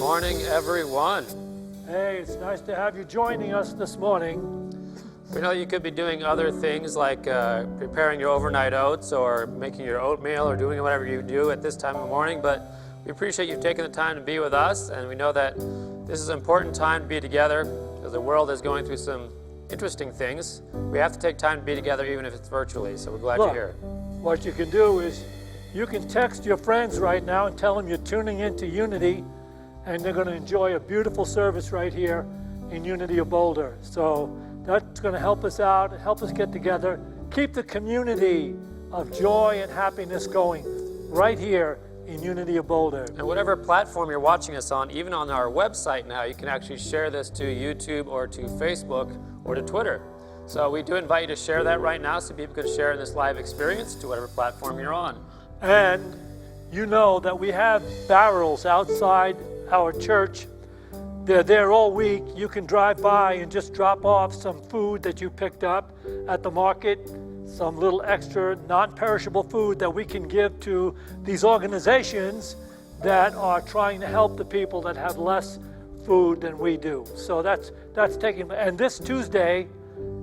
morning, everyone. Hey, it's nice to have you joining us this morning. We know you could be doing other things like preparing your overnight oats or making your oatmeal or doing whatever you do at this time of the morning, but we appreciate you taking the time to be with us, and we know that this is an important time to be together as the world is going through some interesting things. We have to take time to be together even if it's virtually, so we're glad you're here. What you can do is you can text your friends right now and tell them you're tuning into Unity, and they're going to enjoy a beautiful service right here in Unity of Boulder. So that's going to help us out, help us get together, keep the community of joy and happiness going right here in Unity of Boulder. And whatever platform you're watching us on, even on our website now, you can actually share this to YouTube or to Facebook or to Twitter. So we do invite you to share that right now so people can share in this live experience to whatever platform you're on. And you know that we have barrels outside our church. They're there all week. You can drive by and just drop off some food that you picked up at the market, some little extra non-perishable food that we can give to these organizations that are trying to help the people that have less food than we do. So that's taking, and this Tuesday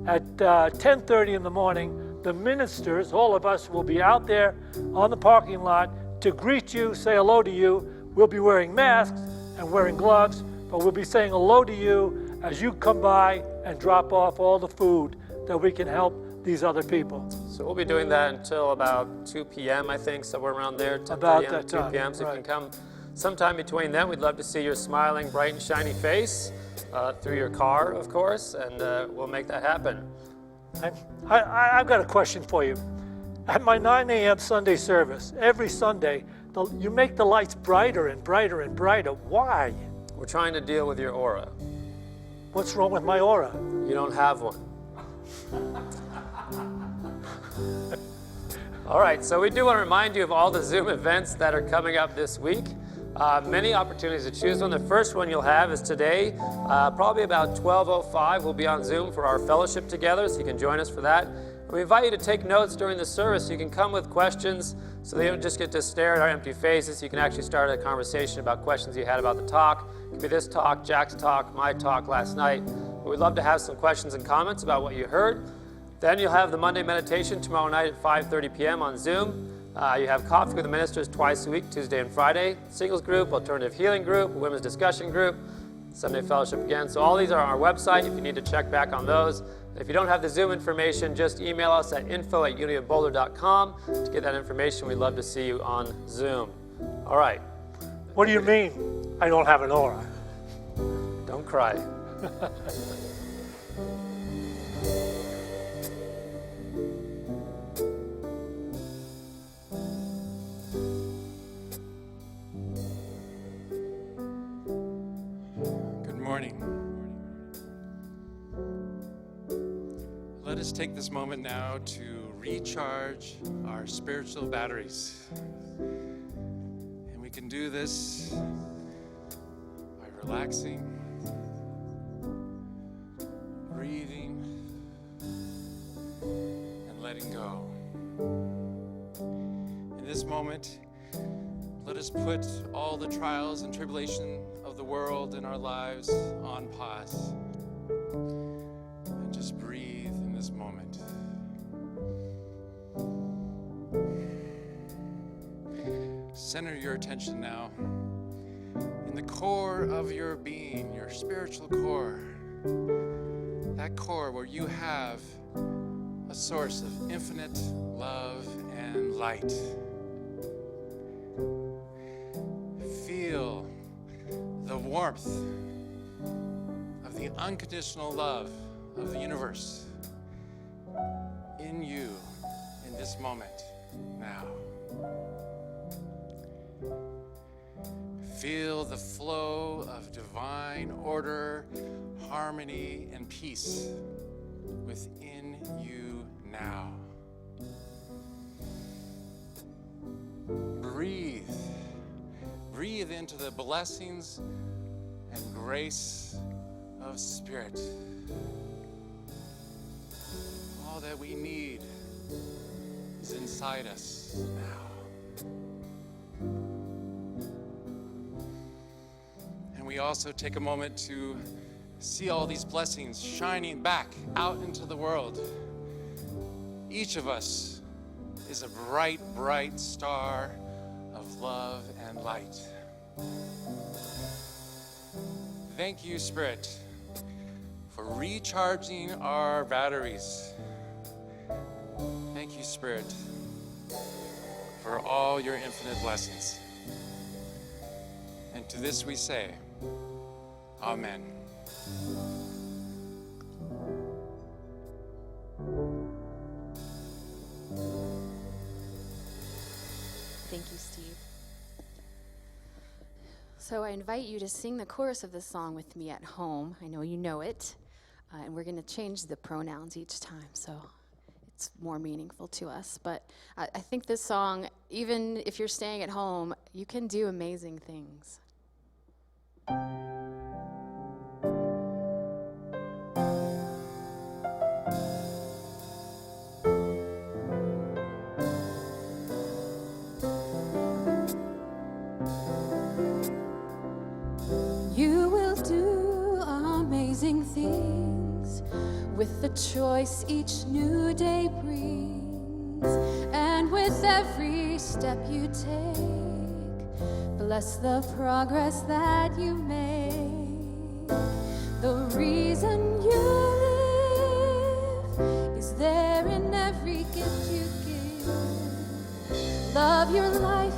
at 10:30 in the morning, the ministers, all of us, will be out there on the parking lot to greet you, say hello to you. We'll be wearing masks and wearing gloves, but we'll be saying hello to you as you come by and drop off all the food that we can help these other people. So we'll be doing that until about 2 p.m., I think, somewhere around there, 10 About p.m. that to 2 time, p.m. So right. you can come sometime between then. We'd love to see your smiling, bright and shiny face through your car, of course, and we'll make that happen. I've got a question for you. At my 9 a.m. Sunday service, every Sunday, you make the lights brighter and brighter and brighter. Why? We're trying to deal with your aura. What's wrong with my aura? You don't have one. All right, so we do want to remind you of all the Zoom events that are coming up this week. Many opportunities to choose one. The first one you'll have is today, probably about 12:05. We'll be on Zoom for our fellowship together, so you can join us for that. We invite you to take notes during the service. You can come with questions so they don't just get to stare at our empty faces. You can actually start a conversation about questions you had about the talk. It could be this talk, Jack's talk, my talk last night. But we'd love to have some questions and comments about what you heard. Then you'll have the Monday meditation tomorrow night at 5:30 p.m. on Zoom. You have coffee with the ministers twice a week, Tuesday and Friday. Singles group, alternative healing group, women's discussion group, Sunday fellowship again. So all these are on our website if you need to check back on those. If you don't have the Zoom information, just email us at info@unityofboulder.com to get that information. We'd love to see you on Zoom. All right. What do you mean I don't have an aura? Don't cry. Good morning. Let us take this moment now to recharge our spiritual batteries. And we can do this by relaxing, breathing, and letting go. In this moment, let us put all the trials and tribulation of the world and our lives on pause. And just breathe in this moment. Center your attention now in the core of your being, your spiritual core. That core where you have a source of infinite love and light. Feel the warmth of the unconditional love of the universe in you in this moment now. Feel the flow of divine order, harmony, and peace within you now. Breathe. Breathe into the blessings and grace of Spirit. All that we need is inside us now. And we also take a moment to see all these blessings shining back out into the world. Each of us is a bright, bright star of love and light. Thank you, Spirit, for recharging our batteries. Thank you, Spirit, for all your infinite blessings. And to this we say, Amen. Thank you, Steve. So I invite you to sing the chorus of this song with me at home. I know you know it. And we're going to change the pronouns each time, so it's more meaningful to us. But I think this song, even if you're staying at home, you can do amazing things. You will do amazing things with the choice each new day brings, and with every step you take, bless the progress that you make. The reason you live is there in every gift you give. Love your life,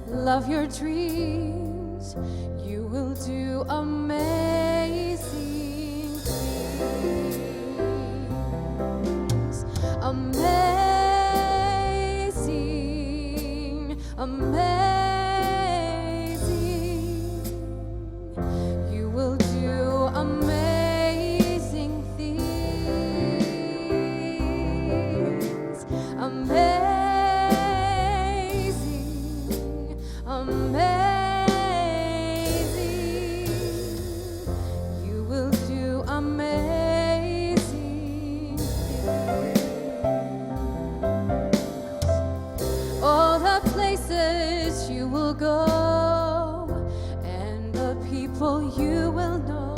love your dreams. You will do amazing things. Amazing, amazing. You will do amazing things. Amazing, amazing. You will go, and the people you will know.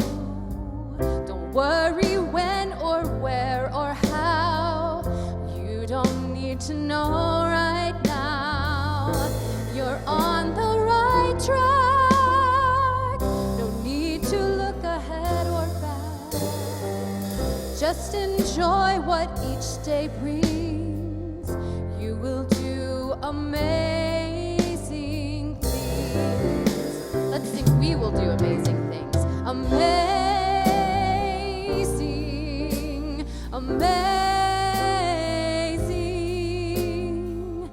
Don't worry when or where or how. You don't need to know right now. You're on the right track. No need to look ahead or back. Just enjoy what each day brings. You will do amazing things. Let's sing, we will do amazing things. Amazing, amazing.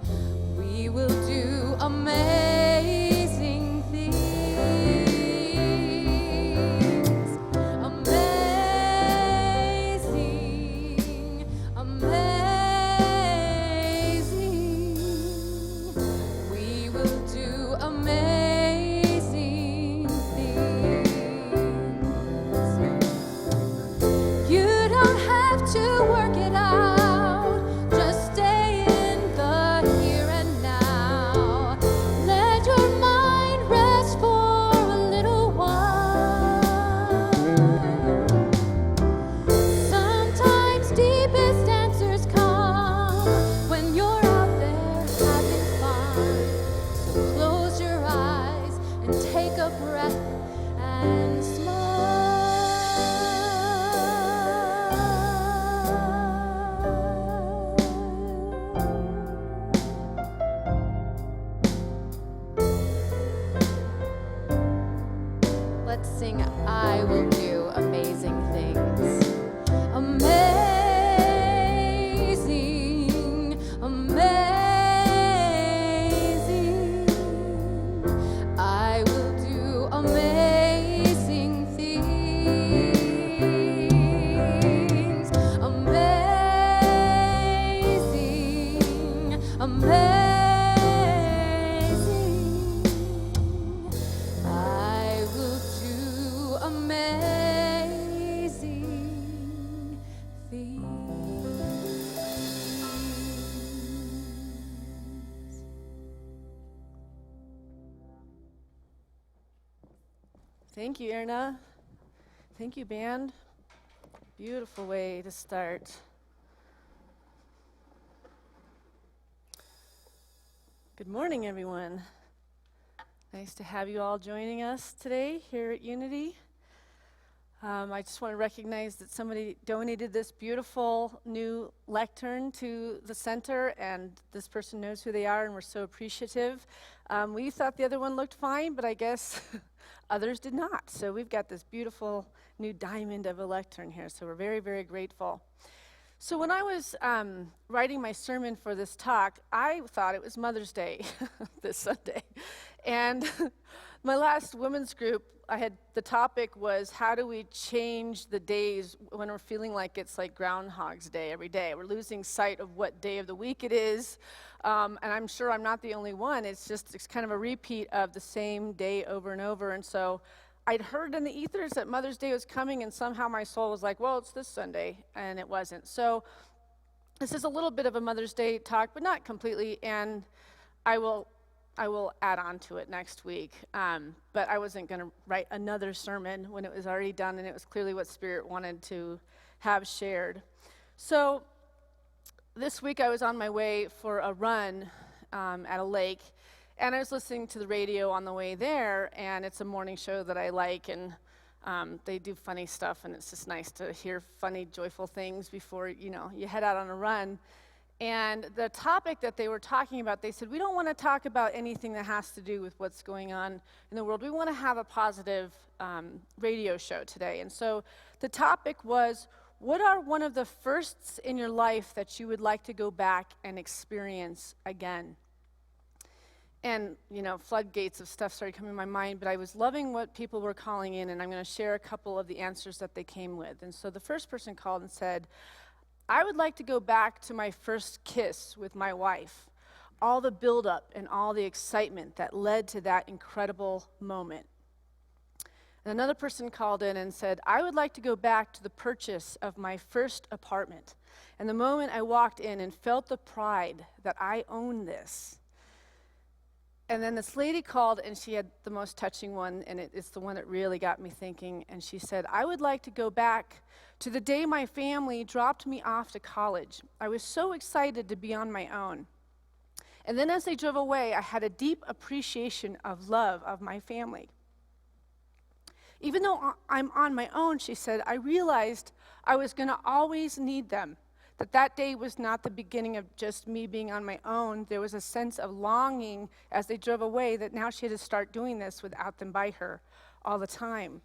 We will do amazing things. Amazing, amazing. We will do amazing things. You don't have to work it out. Just stay in the here and now. Let your mind rest for a little while. Sometimes deepest answers come when you're out there having fun. So close your eyes and take a breath and Let's sing I will do amazing things. Amazing, amazing. I will do amazing things. Amazing, amazing. I will do amazing. Thank you, Irna. Thank you, band. Beautiful way to start. Good morning, everyone. Nice to have you all joining us today here at Unity. I just want to recognize that somebody donated this beautiful new lectern to the center, and this person knows who they are, and we're so appreciative. We thought the other one looked fine, but I guess others did not. So we've got this beautiful new diamond of a lectern here, so we're very, very grateful. So when I was writing my sermon for this talk, I thought it was Mother's Day this Sunday. And my last women's group, the topic was, how do we change the days when we're feeling like it's like Groundhog's Day every day? We're losing sight of what day of the week it is. And I'm sure I'm not the only one. It's kind of a repeat of the same day over and over. And so I'd heard in the ethers that Mother's Day was coming, and somehow my soul was like, well, it's this Sunday, and it wasn't. So this is a little bit of a Mother's Day talk, but not completely, and I will add on to it next week. But I wasn't going to write another sermon when it was already done, and it was clearly what Spirit wanted to have shared. So this week I was on my way for a run at a lake, and I was listening to the radio on the way there, and it's a morning show that I like, and they do funny stuff, and it's just nice to hear funny, joyful things before, you head out on a run. And the topic that they were talking about, they said, we don't want to talk about anything that has to do with what's going on in the world. We want to have a positive radio show today. And so the topic was, what are one of the firsts in your life that you would like to go back and experience again? And, floodgates of stuff started coming to my mind, but I was loving what people were calling in, and I'm going to share a couple of the answers that they came with. And so the first person called and said, I would like to go back to my first kiss with my wife, all the buildup and all the excitement that led to that incredible moment. And another person called in and said, I would like to go back to the purchase of my first apartment, and the moment I walked in and felt the pride that I own this. And then this lady called, and she had the most touching one, and it's the one that really got me thinking. And she said, I would like to go back to the day my family dropped me off to college. I was so excited to be on my own. And then as they drove away, I had a deep appreciation of love of my family. Even though I'm on my own, she said, I realized I was going to always need them. That day was not the beginning of just me being on my own. There was a sense of longing as they drove away that now she had to start doing this without them by her all the time.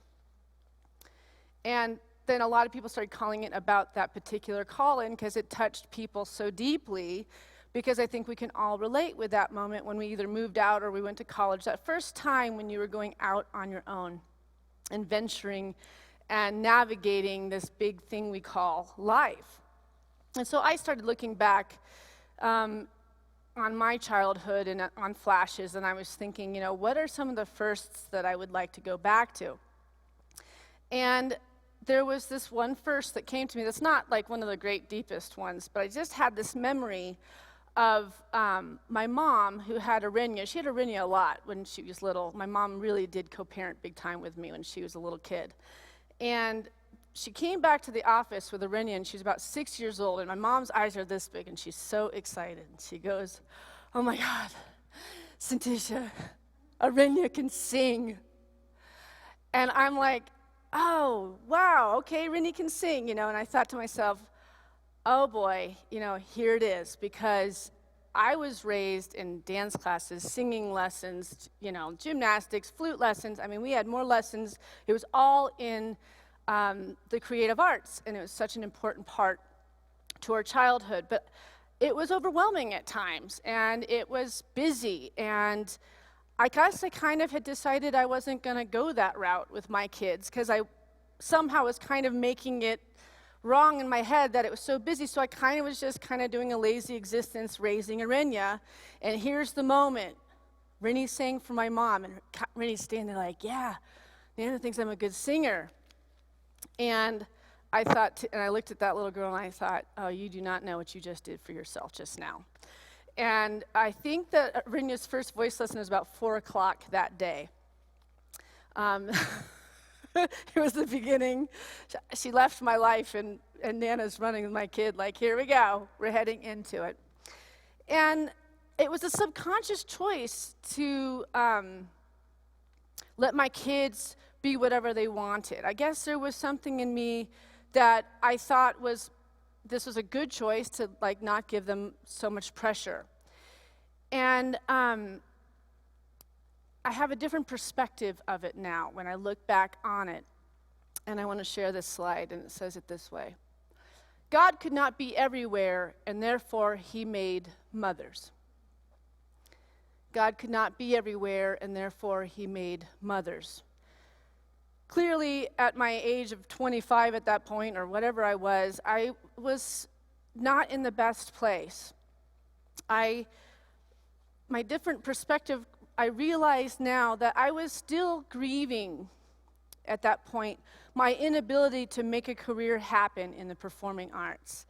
And then a lot of people started calling in about that particular call-in because it touched people so deeply, because I think we can all relate with that moment when we either moved out or we went to college, that first time when you were going out on your own and venturing and navigating this big thing we call life. And so I started looking back on my childhood and on flashes, and I was thinking, what are some of the firsts that I would like to go back to? And there was this one first that came to me that's not like one of the great deepest ones, but I just had this memory of my mom who had Arinya. She had Arinya a lot when she was little. My mom really did co-parent big time with me when she was a little kid. And she came back to the office with Arinya, and she's about 6 years old, and my mom's eyes are this big, and she's so excited. She goes, oh my God, Syntysche, Arinya can sing. And I'm like, oh, wow, okay, Arinya can sing, and I thought to myself, oh boy, here it is, because I was raised in dance classes, singing lessons, gymnastics, flute lessons. I mean, we had more lessons. It was all in the creative arts, and it was such an important part to our childhood. But it was overwhelming at times, and it was busy, and I guess I kind of had decided I wasn't going to go that route with my kids, because I somehow was kind of making it wrong in my head that it was so busy, so I kind of was just kind of doing a lazy existence, raising Arinya, and here's the moment. Rennie's sang for my mom, and Rennie's standing there like, yeah, Nana thinks I'm a good singer. And I thought, and I looked at that little girl, and I thought, oh, you do not know what you just did for yourself just now. And I think that Arinya's first voice lesson was about 4 o'clock that day. It was the beginning. She left my life, and Nana's running with my kid, like, here we go. We're heading into it. And it was a subconscious choice to let my kids be whatever they wanted. I guess there was something in me that I thought this was a good choice to, like, not give them so much pressure. And I have a different perspective of it now when I look back on it. And I want to share this slide, and it says it this way. God could not be everywhere, and therefore he made mothers. God could not be everywhere, and therefore he made mothers. Clearly, at my age of 25 at that point, or whatever I was not in the best place. My different perspective, I realize now that I was still grieving at that point my inability to make a career happen in the performing arts.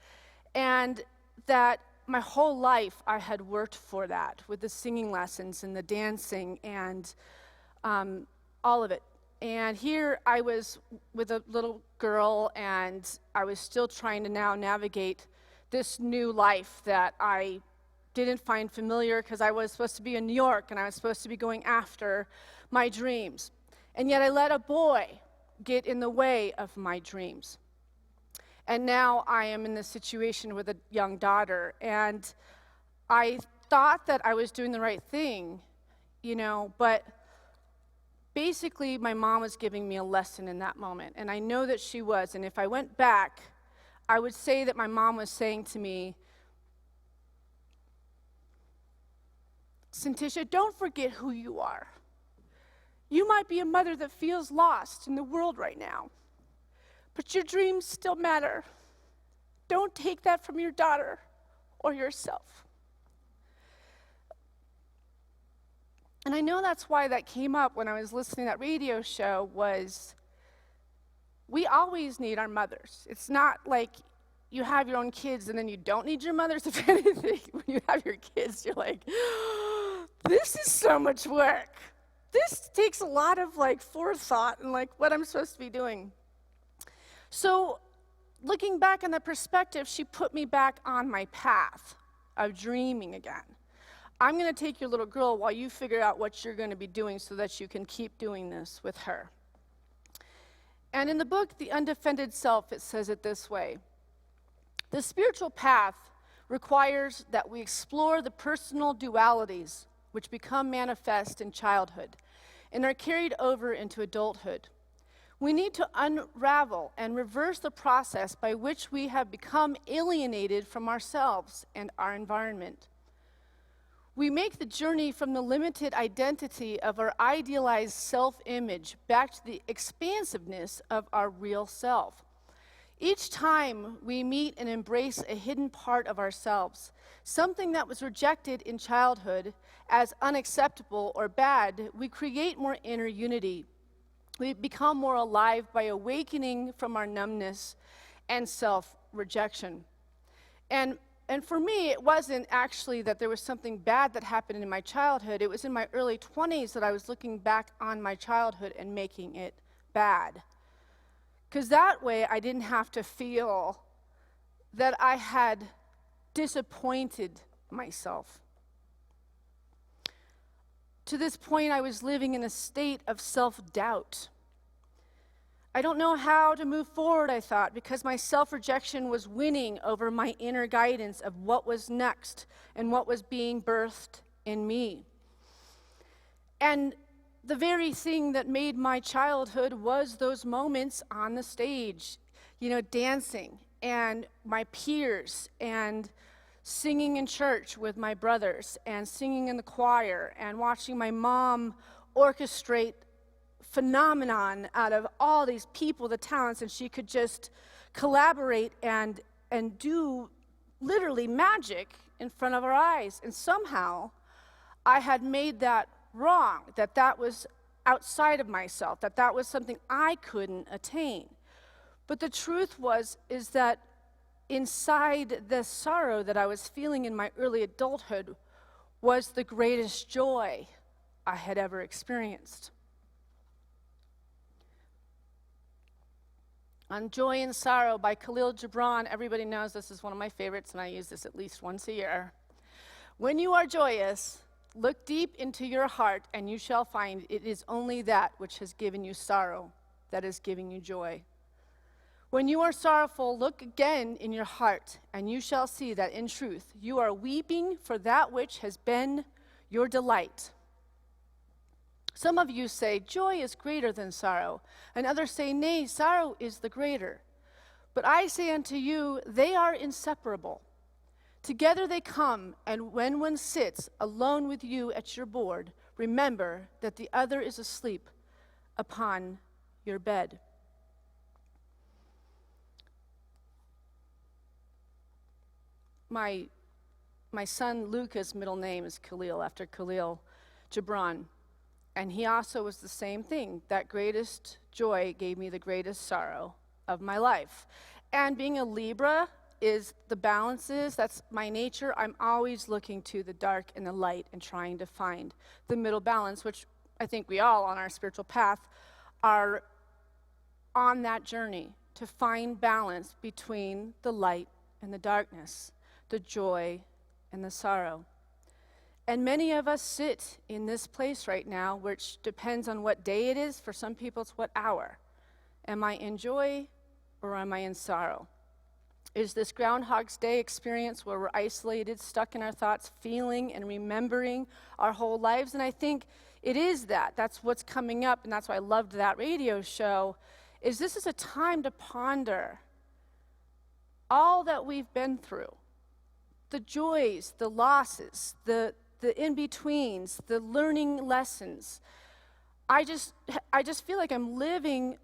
And that my whole life I had worked for that, with the singing lessons and the dancing and all of it. And here I was with a little girl, and I was still trying to now navigate this new life that I didn't find familiar, because I was supposed to be in New York, and I was supposed to be going after my dreams. And yet I let a boy get in the way of my dreams. And now I am in this situation with a young daughter, and I thought that I was doing the right thing, but basically my mom was giving me a lesson in that moment, and I know that she was. And if I went back, I would say that my mom was saying to me, Syntysche, don't forget who you are. You might be a mother that feels lost in the world right now, but your dreams still matter. Don't take that from your daughter or yourself. And I know that's why that came up when I was listening to that radio show, was we always need our mothers. It's not like you have your own kids and then you don't need your mothers. If anything, when you have your kids, you're like, this is so much work. This takes a lot of forethought and what I'm supposed to be doing. So looking back on that perspective, she put me back on my path of dreaming again. I'm going to take your little girl while you figure out what you're going to be doing so that you can keep doing this with her. And in the book, The Undefended Self, it says it this way. The spiritual path requires that we explore the personal dualities which become manifest in childhood and are carried over into adulthood. We need to unravel and reverse the process by which we have become alienated from ourselves and our environment. We make the journey from the limited identity of our idealized self-image back to the expansiveness of our real self. Each time we meet and embrace a hidden part of ourselves, something that was rejected in childhood as unacceptable or bad, we create more inner unity. We become more alive by awakening from our numbness and self-rejection. And for me, it wasn't actually that there was something bad that happened in my childhood. It was in my early 20s that I was looking back on my childhood and making it bad. Because that way, I didn't have to feel that I had disappointed myself. To this point, I was living in a state of self-doubt. I don't know how to move forward, I thought, because my self-rejection was winning over my inner guidance of what was next and what was being birthed in me. And the very thing that made my childhood was those moments on the stage, dancing, and my peers, and singing in church with my brothers, and singing in the choir, and watching my mom orchestrate phenomenon out of all these people, the talents, and she could just collaborate and do literally magic in front of our eyes. And somehow I had made that wrong, that was outside of myself, that was something I couldn't attain. But the truth is that inside the sorrow that I was feeling in my early adulthood was the greatest joy I had ever experienced. on Joy and Sorrow by Khalil Gibran. Everybody knows this is one of my favorites, and I use this at least once a year. When you are joyous, look deep into your heart, and you shall find it is only that which has given you sorrow that is giving you joy. When you are sorrowful, look again in your heart, and you shall see that in truth you are weeping for that which has been your delight. Some of you say, joy is greater than sorrow, and others say, nay, sorrow is the greater. But I say unto you, they are inseparable. Together they come, and when one sits alone with you at your board, remember that the other is asleep upon your bed. My son Luca's middle name is Khalil, after Khalil Gibran. And he also was the same thing. That greatest joy gave me the greatest sorrow of my life. And being a Libra is the balances, that's my nature. I'm always looking to the dark and the light and trying to find the middle balance, which I think we all on our spiritual path are on that journey to find balance between the light and the darkness, the joy and the sorrow. And many of us sit in this place right now, which depends on what day it is. For some people, it's what hour. Am I in joy or am I in sorrow? Is this Groundhog's Day experience where we're isolated, stuck in our thoughts, feeling and remembering our whole lives? And I think it is that. That's what's coming up, and that's why I loved that radio show, is this is a time to ponder all that we've been through. The joys, the losses, the in-betweens, the learning lessons. I just feel like I'm living,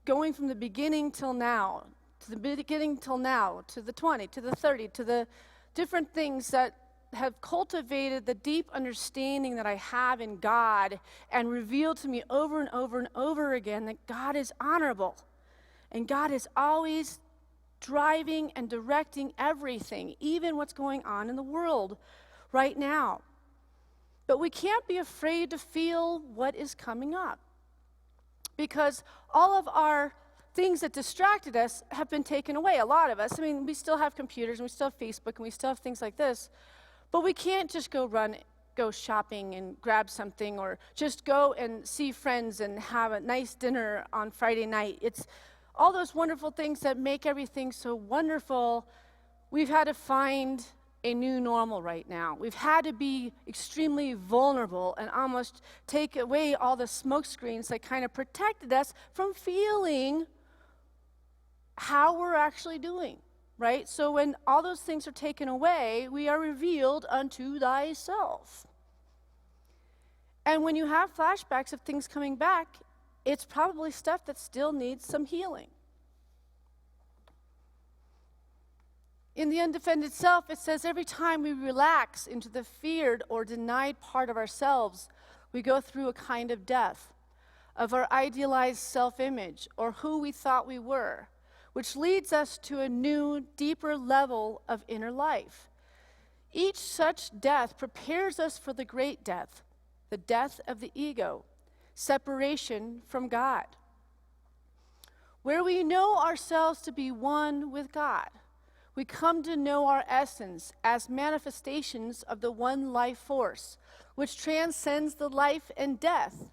going from the beginning till now, to the beginning till now, to the 20, to the 30, to the different things that have cultivated the deep understanding that I have in God and revealed to me over and over and over again that God is honorable and God is always driving and directing everything, even what's going on in the world right now. But we can't be afraid to feel what is coming up, because all of our things that distracted us have been taken away, a lot of us. I mean, we still have computers, and we still have Facebook, and we still have things like this, but we can't just go shopping and grab something, or just go and see friends and have a nice dinner on Friday night. It's all those wonderful things that make everything so wonderful. We've had to find a new normal right now. We've had to be extremely vulnerable and almost take away all the smoke screens that kind of protected us from feeling how we're actually doing, right? So when all those things are taken away, we are revealed unto thyself. And when you have flashbacks of things coming back, it's probably stuff that still needs some healing. In the undefended self, it says every time we relax into the feared or denied part of ourselves, we go through a kind of death of our idealized self-image or who we thought we were, which leads us to a new, deeper level of inner life. Each such death prepares us for the great death, the death of the ego, separation from God, where we know ourselves to be one with God. We come to know our essence as manifestations of the one life force, which transcends the life and death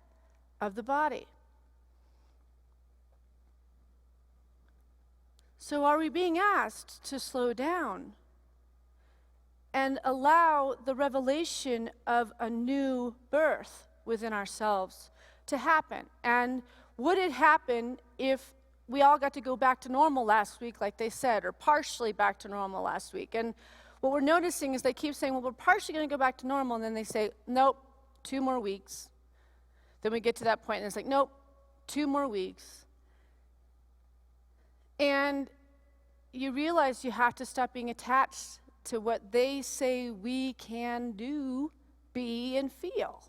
of the body. So are we being asked to slow down and allow the revelation of a new birth within ourselves to happen? And would it happen if we all got to go back to normal last week, like they said, or partially back to normal last week? And what we're noticing is they keep saying, well, we're partially going to go back to normal, and then they say, nope, 2 more weeks. Then we get to that point, and it's like, nope, 2 more weeks. And you realize you have to stop being attached to what they say we can do, be, and feel.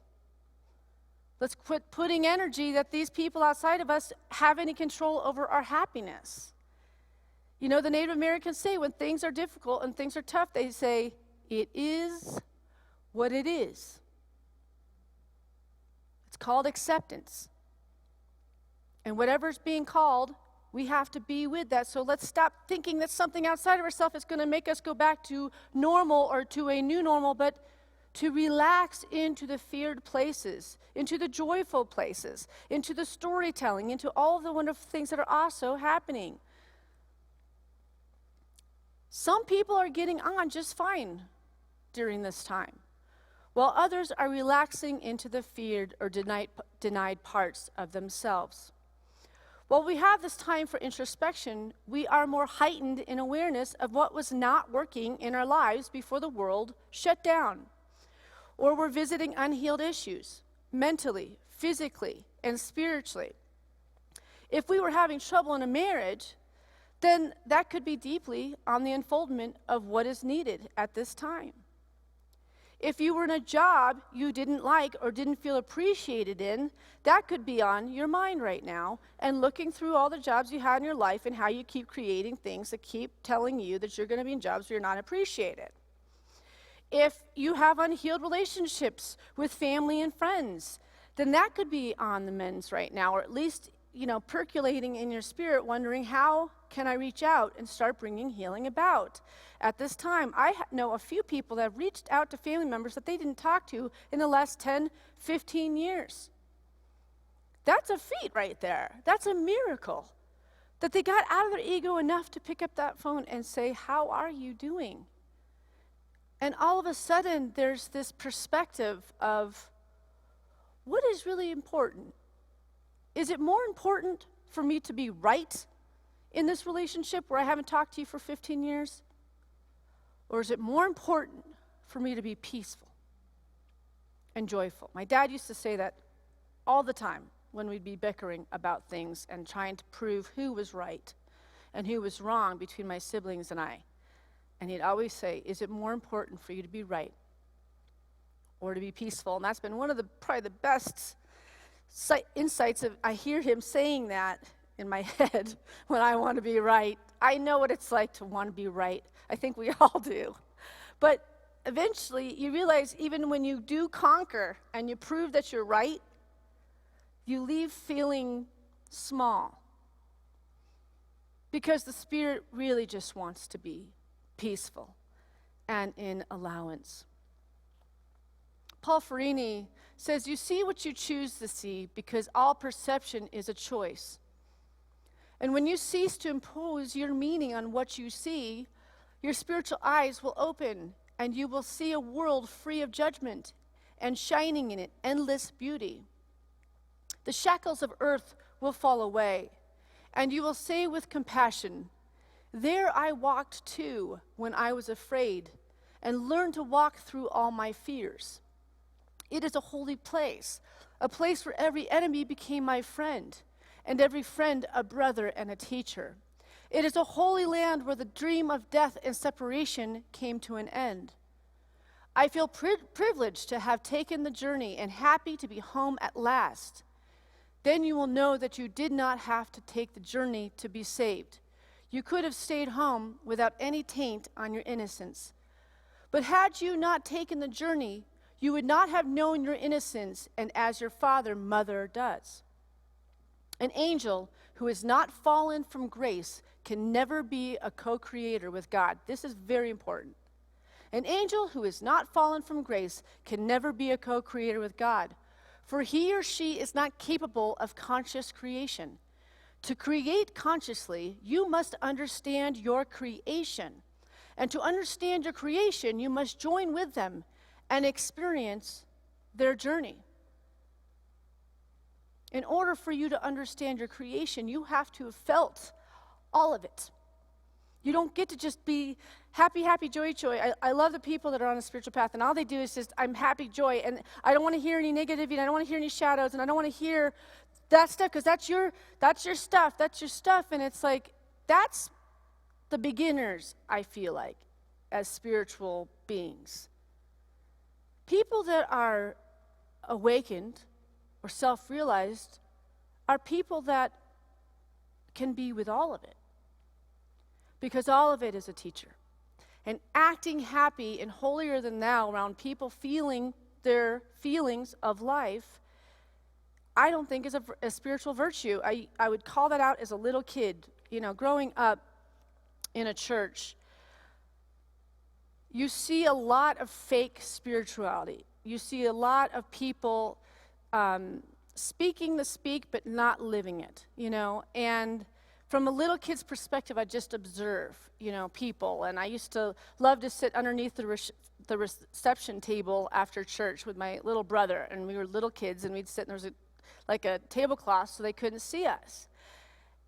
Let's quit putting energy that these people outside of us have any control over our happiness. You know, the Native Americans say when things are difficult and things are tough, they say, it is what it is. It's called acceptance. And whatever's being called We have to be with that. So let's stop thinking that something outside of ourselves is going to make us go back to normal or to a new normal, but to relax into the feared places, into the joyful places, into the storytelling, into all of the wonderful things that are also happening. Some people are getting on just fine during this time, while others are relaxing into the feared or denied parts of themselves. While we have this time for introspection, we are more heightened in awareness of what was not working in our lives before the world shut down. Or we're visiting unhealed issues, mentally, physically, and spiritually. If we were having trouble in a marriage, then that could be deeply on the unfoldment of what is needed at this time. If you were in a job you didn't like or didn't feel appreciated in, that could be on your mind right now, and looking through all the jobs you had in your life and how you keep creating things that keep telling you that you're going to be in jobs where you're not appreciated. If you have unhealed relationships with family and friends, then that could be on the mends right now, or at least, percolating in your spirit, wondering, how can I reach out and start bringing healing about? At this time, I know a few people that have reached out to family members that they didn't talk to in the last 10, 15 years. That's a feat right there. That's a miracle. That they got out of their ego enough to pick up that phone and say, how are you doing? And all of a sudden, there's this perspective of, what is really important? Is it more important for me to be right in this relationship where I haven't talked to you for 15 years? Or is it more important for me to be peaceful and joyful? My dad used to say that all the time when we'd be bickering about things and trying to prove who was right and who was wrong between my siblings and I. And he'd always say, is it more important for you to be right or to be peaceful? And that's been one of probably the best insights of, I hear him saying that in my head when I want to be right. I know what it's like to want to be right. I think we all do. But eventually you realize even when you do conquer and you prove that you're right, you leave feeling small. Because the Spirit really just wants to be peaceful and in allowance. Paul Ferrini says, you see what you choose to see because all perception is a choice. And when you cease to impose your meaning on what you see, your spiritual eyes will open and you will see a world free of judgment and shining in it endless beauty. The shackles of earth will fall away, and you will say with compassion, there I walked too when I was afraid and learned to walk through all my fears. It is a holy place, a place where every enemy became my friend, and every friend a brother and a teacher. It is a holy land where the dream of death and separation came to an end. I feel privileged to have taken the journey and happy to be home at last. Then you will know that you did not have to take the journey to be saved. You could have stayed home without any taint on your innocence. But had you not taken the journey, you would not have known your innocence, and as your father, mother does. An angel who has not fallen from grace can never be a co-creator with God. This is very important. An angel who has not fallen from grace can never be a co-creator with God, for he or she is not capable of conscious creation. To create consciously, you must understand your creation. And to understand your creation, you must join with them and experience their journey. In order for you to understand your creation, you have to have felt all of it. You don't get to just be happy, happy, joy, joy. I love the people that are on a spiritual path, and all they do is just, I'm happy, joy, and I don't want to hear any negativity, and I don't want to hear any shadows, and I don't want to hear that stuff, because that's your stuff, and it's like, that's the beginners, I feel like, as spiritual beings. People that are awakened or self-realized are people that can be with all of it, because all of it is a teacher. And acting happy and holier than thou around people feeling their feelings of life I don't think is a spiritual virtue. I would call that out as a little kid. You know, growing up in a church, you see a lot of fake spirituality. You see a lot of people speaking the speak but not living it, you know. And from a little kid's perspective, I just observe, you know, people. And I used to love to sit underneath the reception table after church with my little brother. And we were little kids, and we'd sit, and there was like a tablecloth so they couldn't see us.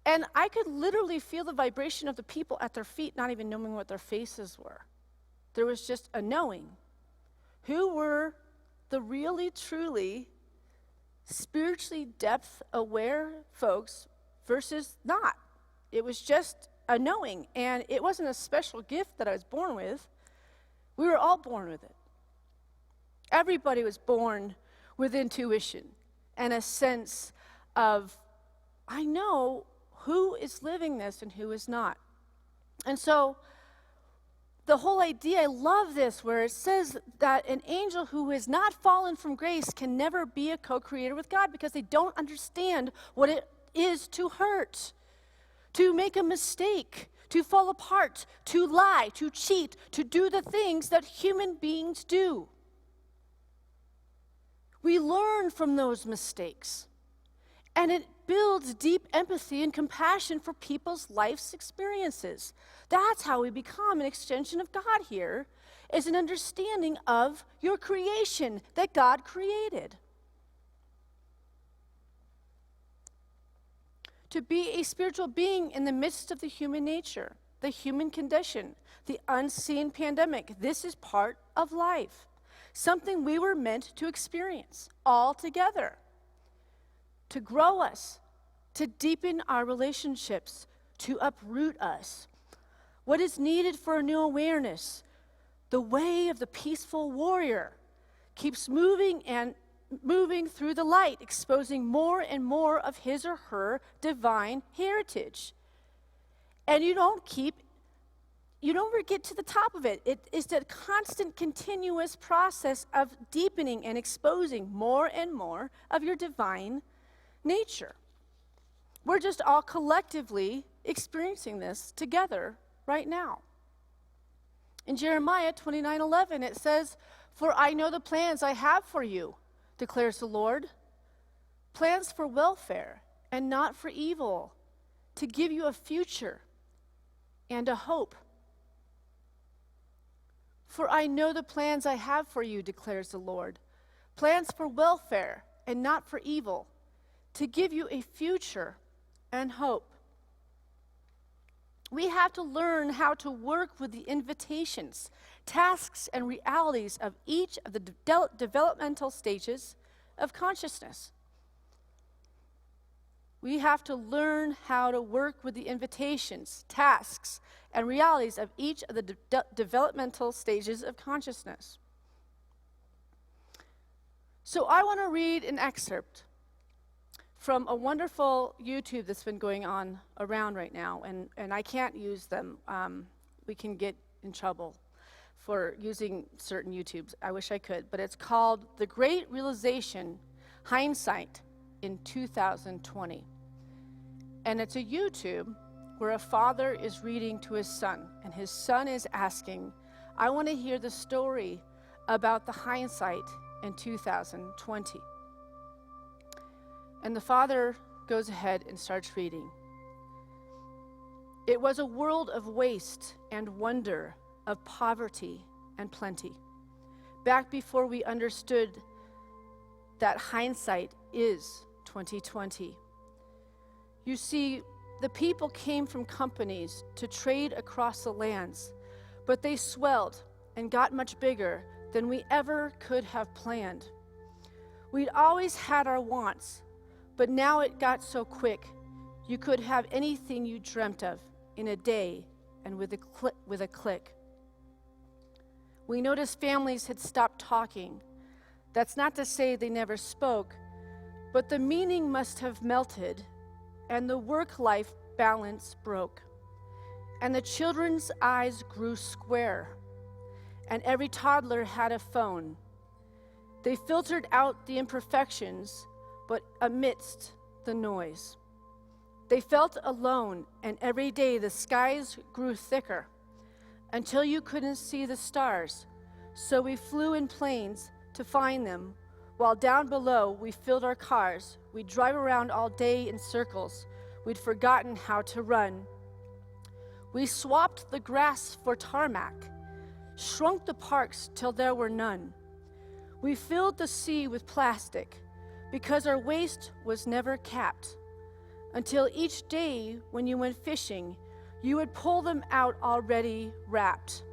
And I could literally feel the vibration of the people at their feet, not even knowing what their faces were. There was just a knowing. Who were the really, truly, spiritually depth-aware folks versus not? It was just a knowing, and it wasn't a special gift that I was born with. We were all born with it. Everybody was born with intuition and a sense of, I know who is living this and who is not. And so the whole idea, I love this, where it says that an angel who has not fallen from grace can never be a co-creator with God because they don't understand what it is to hurt, to make a mistake, to fall apart, to lie, to cheat, to do the things that human beings do. We learn from those mistakes, and it builds deep empathy and compassion for people's life's experiences. That's how we become an extension of God here, is an understanding of your creation that God created. To be a spiritual being in the midst of the human nature, the human condition, the unseen pandemic, this is part of life. Something we were meant to experience all together. To grow us, to deepen our relationships, to uproot us. What is needed for a new awareness? The way of the peaceful warrior keeps moving through the light, exposing more and more of his or her divine heritage. And you don't ever get to the top of it. It is a constant, continuous process of deepening and exposing more and more of your divine nature. We're just all collectively experiencing this together right now. In Jeremiah 29:11, it says, "For I know the plans I have for you, declares the Lord, plans for welfare and not for evil, to give you a future and a hope. For I know the plans I have for you, declares the Lord, plans for welfare and not for evil, to give you a future and hope." We have to learn how to work with the invitations, tasks, and realities of each of the developmental stages of consciousness. We have to learn how to work with the invitations, tasks, and realities of each of the developmental stages of consciousness. So I want to read an excerpt from a wonderful YouTube that's been going on around right now, and I can't use them. We can get in trouble for using certain YouTubes. I wish I could, but it's called The Great Realization, Hindsight in 2020. And it's a YouTube where a father is reading to his son, and his son is asking, I want to hear the story about the hindsight in 2020. And the father goes ahead and starts reading. "It was a world of waste and wonder, of poverty and plenty, back before we understood that hindsight is 2020. You see, the people came from companies to trade across the lands, but they swelled and got much bigger than we ever could have planned. We'd always had our wants, but now it got so quick, you could have anything you dreamt of in a day and with a click. We noticed families had stopped talking. That's not to say they never spoke, but the meaning must have melted, and the work-life balance broke. And the children's eyes grew square, and every toddler had a phone. They filtered out the imperfections, but amidst the noise. They felt alone, and every day the skies grew thicker until you couldn't see the stars. So we flew in planes to find them, while down below we filled our cars. We'd drive around all day in circles. We'd forgotten how to run. We swapped the grass for tarmac, shrunk the parks till there were none. We filled the sea with plastic because our waste was never capped, until each day when you went fishing, you would pull them out already wrapped.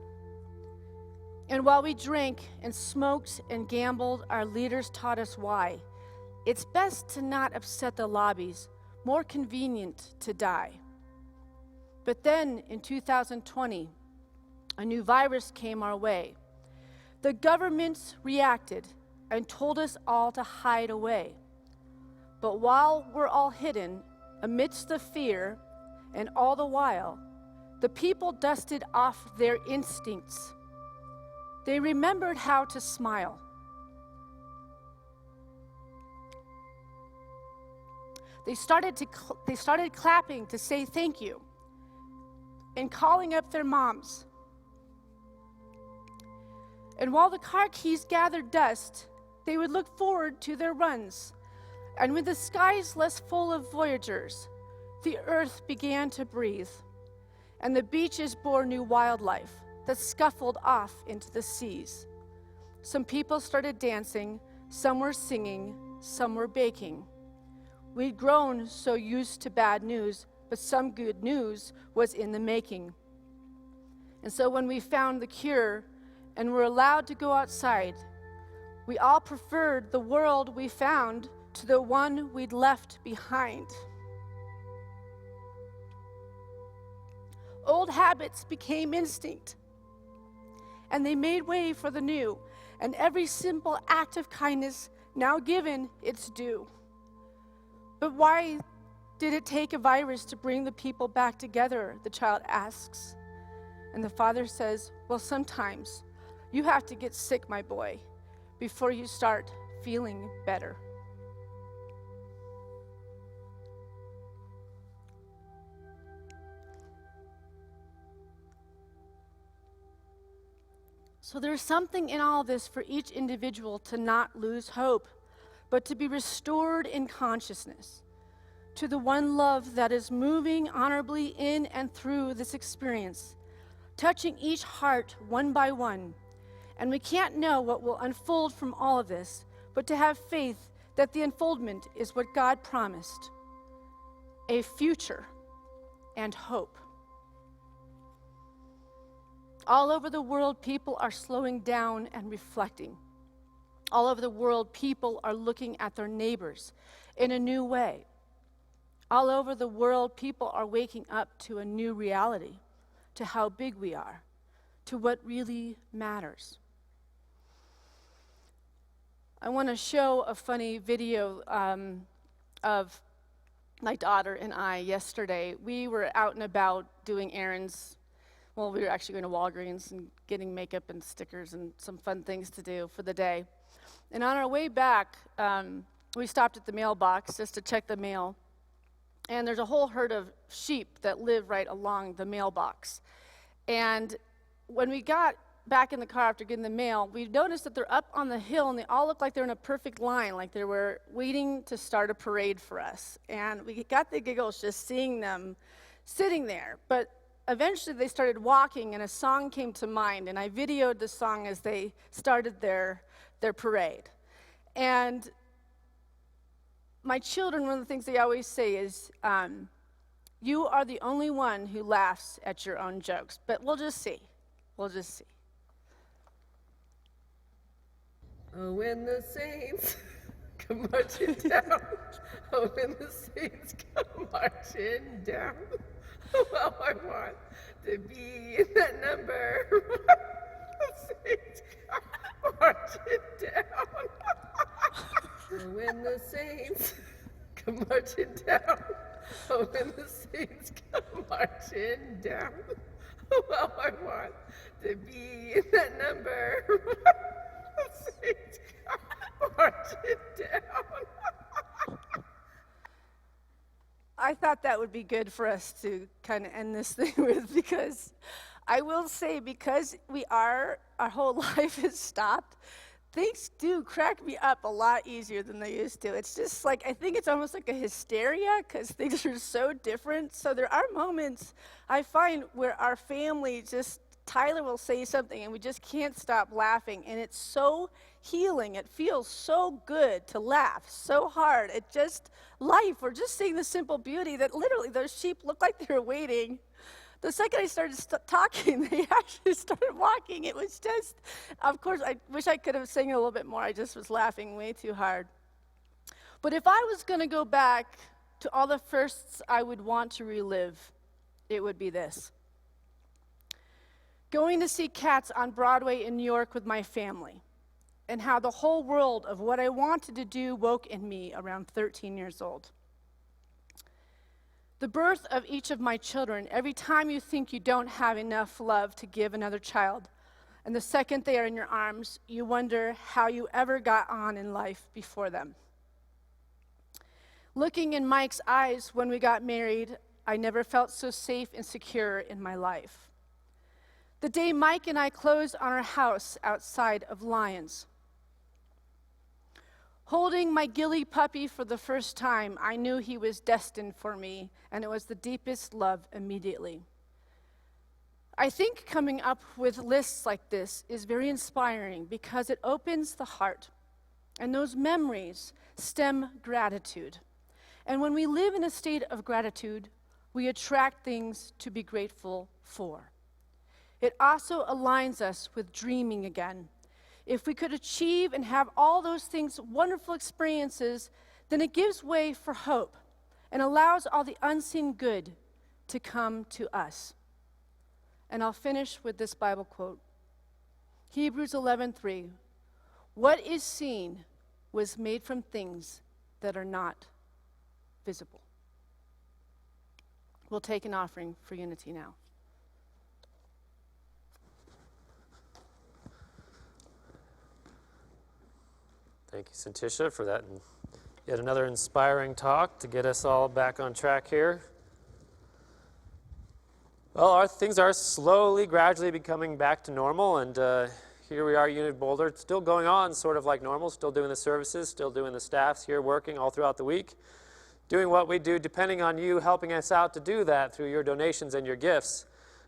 And while we drank and smoked and gambled, our leaders taught us why. It's best to not upset the lobbies, more convenient to die. But then in 2020, a new virus came our way. The governments reacted and told us all to hide away. But while we're all hidden amidst the fear, and all the while, the people dusted off their instincts. They remembered how to smile. They started clapping to say thank you and calling up their moms. And while the car keys gathered dust, they would look forward to their runs. And with the skies less full of voyagers, the earth began to breathe, and the beaches bore new wildlife that scuffled off into the seas. Some people started dancing, some were singing, some were baking. We'd grown so used to bad news, but some good news was in the making. And so when we found the cure and were allowed to go outside, we all preferred the world we found to the one we'd left behind. Old habits became instinct, and they made way for the new, and every simple act of kindness now given its due. But why did it take a virus to bring the people back together, the child asks. And the father says, well, sometimes you have to get sick, my boy, before you start feeling better. So there's something in all this for each individual to not lose hope, but to be restored in consciousness to the one love that is moving honorably in and through this experience, touching each heart one by one. And we can't know what will unfold from all of this, but to have faith that the unfoldment is what God promised, a future and hope. All over the world, people are slowing down and reflecting. All over the world, people are looking at their neighbors in a new way. All over the world, people are waking up to a new reality, to how big we are, to what really matters. I want to show a funny video of my daughter and I yesterday. We were out and about doing errands. Well, we were actually going to Walgreens and getting makeup and stickers and some fun things to do for the day. And on our way back, we stopped at the mailbox just to check the mail. And there's a whole herd of sheep that live right along the mailbox. And when we got back in the car after getting the mail, we noticed that they're up on the hill and they all look like they're in a perfect line, like they were waiting to start a parade for us. And we got the giggles just seeing them sitting there. But eventually they started walking and a song came to mind, and I videoed the song as they started their parade. And my children, one of the things they always say is, you are the only one who laughs at your own jokes. But we'll just see. We'll just see. Oh, when the saints come marching down. Oh, when the saints come marching down. Well, I want to be in that number. The saints come marching down. Oh, when the saints come marching down. Oh, when the saints come marching down. Well, I want to be in that number. The saints come marching down. I thought that would be good for us to kind of end this thing with, because I will say, because our whole life has stopped, things do crack me up a lot easier than they used to. It's just like, I think it's almost like a hysteria because things are so different. So there are moments I find where our family just, Tyler will say something and we just can't stop laughing, and it's so healing. It feels so good to laugh so hard. It just, life, we're just seeing the simple beauty that literally those sheep look like they were waiting. The second I started talking, they actually started walking. It was just, of course, I wish I could have sang a little bit more. I just was laughing way too hard. But if I was going to go back to all the firsts I would want to relive, it would be this. Going to see Cats on Broadway in New York with my family, and how the whole world of what I wanted to do woke in me around 13 years old. The birth of each of my children, every time you think you don't have enough love to give another child, and the second they are in your arms, you wonder how you ever got on in life before them. Looking in Mike's eyes when we got married, I never felt so safe and secure in my life. The day Mike and I closed on our house outside of Lyons. Holding my Gilly puppy for the first time, I knew he was destined for me, and it was the deepest love immediately. I think coming up with lists like this is very inspiring because it opens the heart, and those memories stem gratitude. And when we live in a state of gratitude, we attract things to be grateful for. It also aligns us with dreaming again. If we could achieve and have all those things, wonderful experiences, then it gives way for hope and allows all the unseen good to come to us. And I'll finish with this Bible quote. Hebrews 11:3. What is seen was made from things that are not visible. We'll take an offering for unity now. Thank you, Syntysche, for that. And yet another inspiring talk to get us all back on track here. Well, things are slowly, gradually becoming back to normal, and here we are, Unity of Boulder, still going on sort of like normal, still doing the services, still doing the staffs here, working all throughout the week, doing what we do, depending on you helping us out to do that through your donations and your gifts.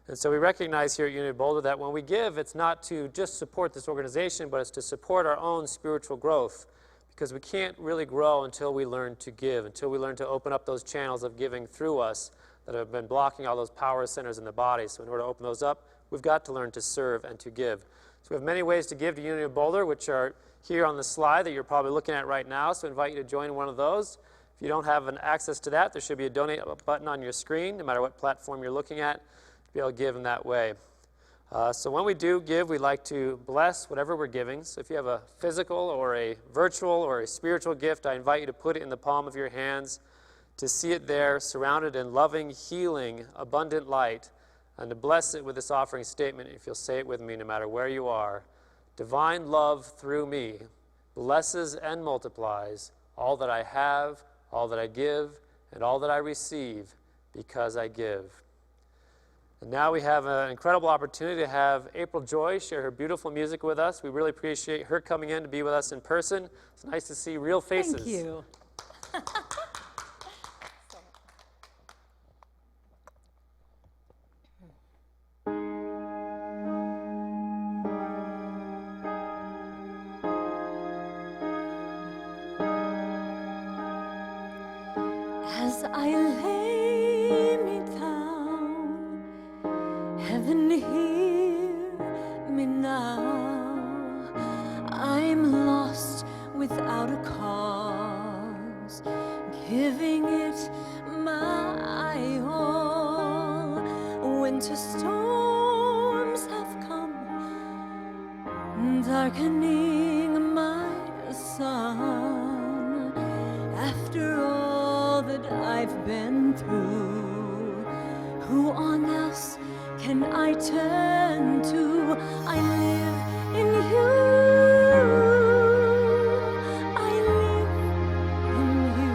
And so we recognize here at Unity of Boulder that when we give, it's not to just support this organization, but it's to support our own spiritual growth, because we can't really grow until we learn to give, until we learn to open up those channels of giving through us that have been blocking all those power centers in the body. So in order to open those up, we've got to learn to serve and to give. So we have many ways to give to Unity of Boulder, which are here on the slide that you're probably looking at right now, so I invite you to join one of those. If you don't have an access to that, there should be a donate button on your screen, no matter what platform you're looking at, to be able to give in that way. So when we do give, we like to bless whatever we're giving. So if you have a physical or a virtual or a spiritual gift, I invite you to put it in the palm of your hands, to see it there, surrounded in loving, healing, abundant light, and to bless it with this offering statement, if you'll say it with me no matter where you are. Divine love through me blesses and multiplies all that I have, all that I give, and all that I receive because I give. And now we have an incredible opportunity to have April Joy share her beautiful music with us. We really appreciate her coming in to be with us in person. It's nice to see real faces. Thank you. As I lay me down, heaven hear me now. I'm lost without a cause, giving it my all. Winter storms have come, darkening my sun. After all that I've been through, who on else can I turn to? I live in you. I live in you.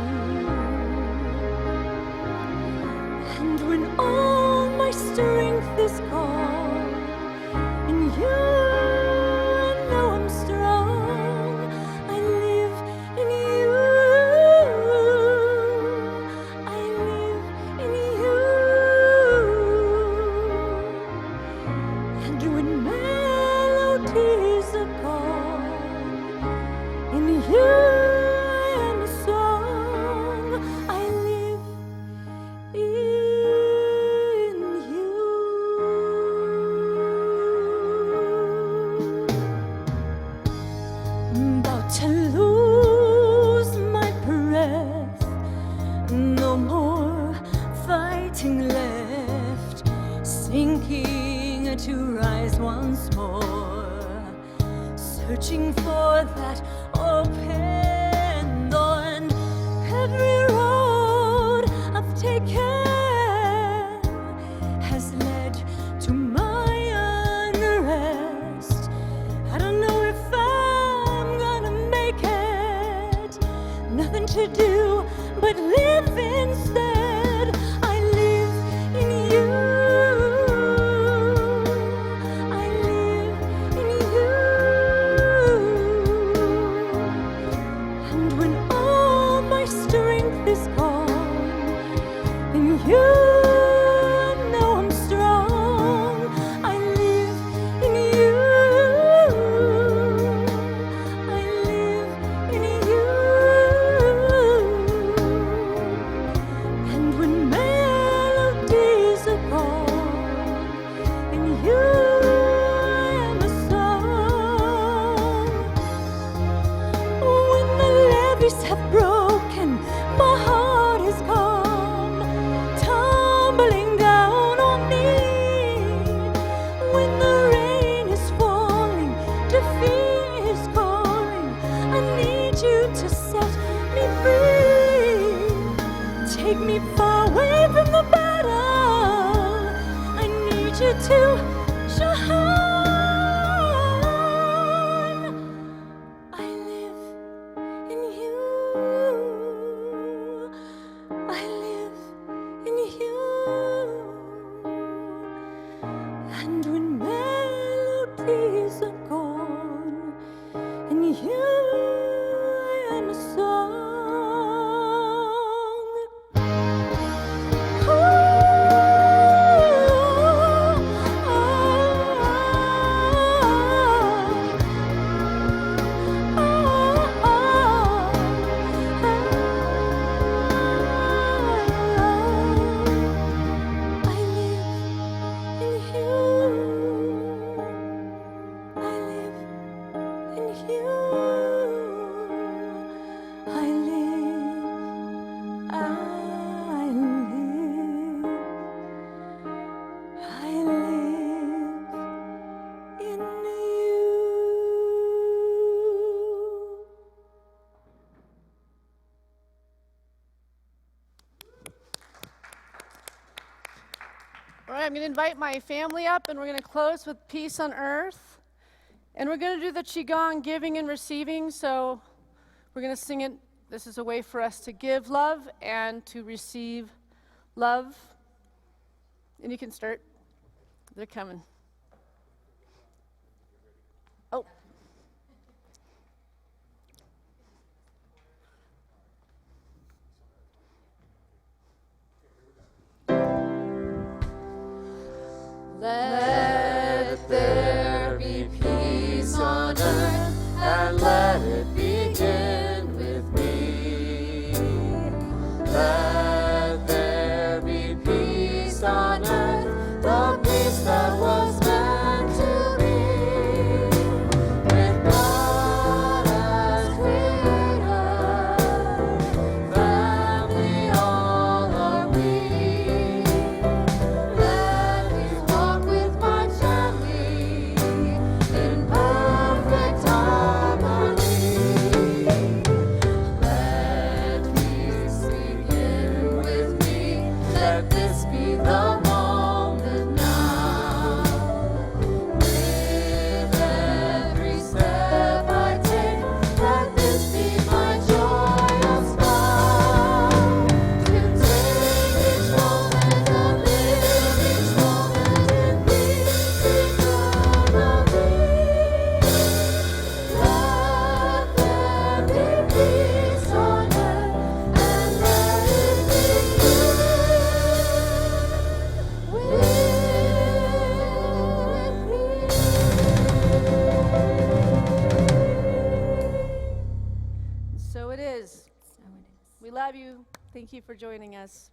to lose my breath. No more fighting left, sinking to rise once more, searching for that open door. And every road I've taken has led to my unrest. I don't know if I'm gonna make it. Nothing to do but live instead. I live in you. I live in you. And when all my strength is gone, in you know I'm strong. I live in you. I live in you. And when melodies are gone, in you I am a song. When the levees have broken, my heart is calm, tumbling down on me. When the rain is falling, defeat is calling, I need you to set me free. Take me far away from the battle. I need you to shine. I live in you. I live in you. And when melodies are gone, in you I am a song. All right, I'm going to invite my family up, and we're going to close with Peace on Earth. And we're going to do the Qigong giving and receiving, so we're going to sing it. This is a way for us to give love and to receive love. And you can start. They're coming. Oh. Let there be peace on earth, and let it begin with me. Let there be peace on earth, the peace that was meant to be. With God as creator, family all are we. Let me walk with my family in perfect harmony. Let peace begin with me. Let this be the moment now. With every step I take, let this be my joyous vow. To take each moment and live each moment in peace because of thee. Let there be peace on earth, and let it begin with me. So it is. We love you. Thank you for joining us.